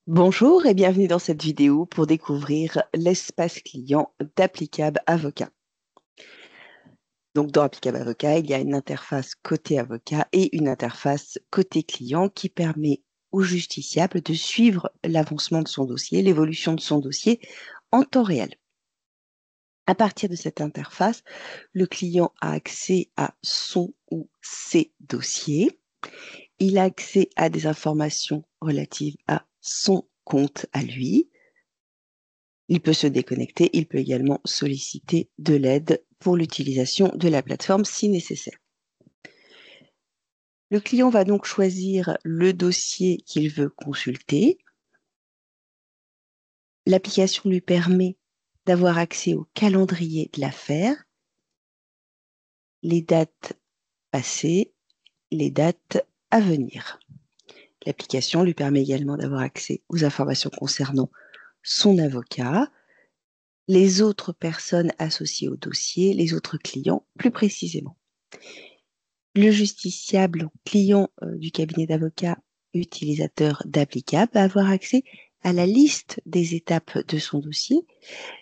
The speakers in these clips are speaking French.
Bonjour et bienvenue dans cette vidéo pour découvrir l'espace client d'Applicable Avocat. Donc dans Applicable Avocat, il y a une interface côté avocat et une interface côté client qui permet au justiciable de suivre l'avancement de son dossier, l'évolution de son dossier en temps réel. À partir de cette interface, le client a accès à son ou ses dossiers. Il a accès à des informations relatives à son compte à lui. Il peut se déconnecter, il peut également solliciter de l'aide pour l'utilisation de la plateforme si nécessaire. Le client va donc choisir le dossier qu'il veut consulter. L'application lui permet d'avoir accès au calendrier de l'affaire, les dates passées, les dates à venir. L'application lui permet également d'avoir accès aux informations concernant son avocat, les autres personnes associées au dossier, les autres clients plus précisément. Le justiciable, client du cabinet d'avocats utilisateur d'Applicable, va avoir accès à la liste des étapes de son dossier,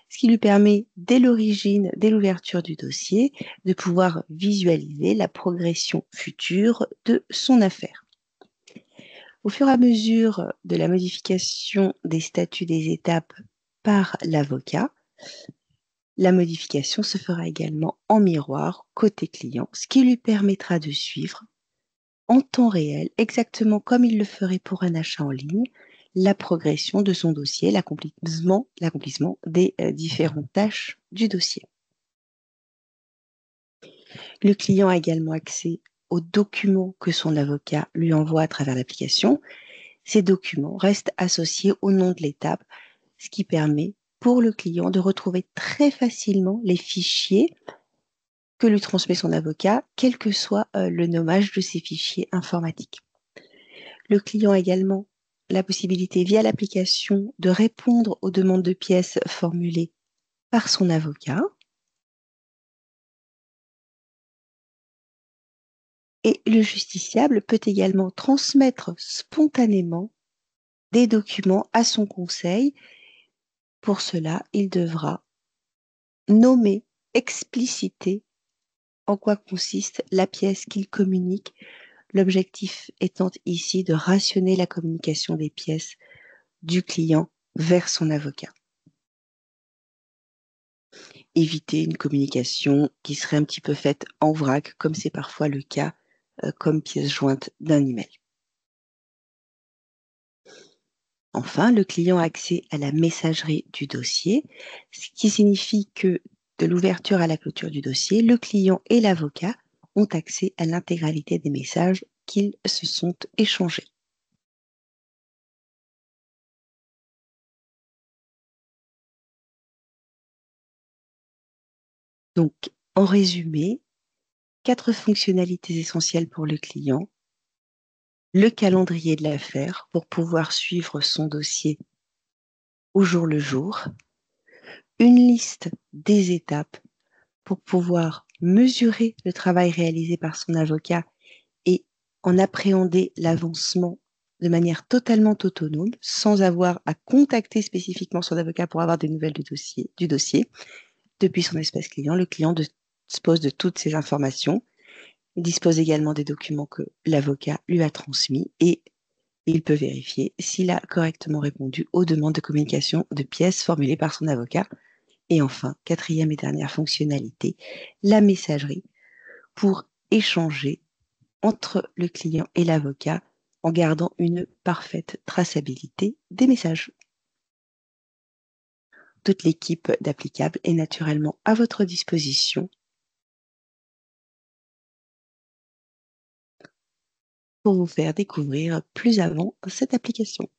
ce qui lui permet, dès l'origine, dès l'ouverture du dossier, de pouvoir visualiser la progression future de son affaire. Au fur et à mesure de la modification des statuts des étapes par l'avocat, la modification se fera également en miroir côté client, ce qui lui permettra de suivre en temps réel, exactement comme il le ferait pour un achat en ligne, la progression de son dossier, l'accomplissement des différentes tâches du dossier. Le client a également accès aux documents que son avocat lui envoie à travers l'application. Ces documents restent associés au nom de l'étape, ce qui permet pour le client de retrouver très facilement les fichiers que lui transmet son avocat, quel que soit le nommage de ces fichiers informatiques. Le client a également la possibilité via l'application de répondre aux demandes de pièces formulées par son avocat. Et le justiciable peut également transmettre spontanément des documents à son conseil. Pour cela, il devra nommer, expliciter en quoi consiste la pièce qu'il communique, l'objectif étant ici de rationner la communication des pièces du client vers son avocat. Éviter une communication qui serait un petit peu faite en vrac, comme c'est parfois le cas, comme pièce jointe d'un email. Enfin, le client a accès à la messagerie du dossier, ce qui signifie que de l'ouverture à la clôture du dossier, le client et l'avocat ont accès à l'intégralité des messages qu'ils se sont échangés. Donc, en résumé, 4 fonctionnalités essentielles pour le client: le calendrier de l'affaire pour pouvoir suivre son dossier au jour le jour, une liste des étapes pour pouvoir mesurer le travail réalisé par son avocat et en appréhender l'avancement de manière totalement autonome, sans avoir à contacter spécifiquement son avocat pour avoir des nouvelles du dossier. Depuis son espace client, le client dispose de toutes ces informations. Il dispose également des documents que l'avocat lui a transmis et il peut vérifier s'il a correctement répondu aux demandes de communication de pièces formulées par son avocat. Et enfin, quatrième et dernière fonctionnalité, la messagerie pour échanger entre le client et l'avocat en gardant une parfaite traçabilité des messages. Toute l'équipe d'Applicable est naturellement à votre disposition pour vous faire découvrir plus avant cette application.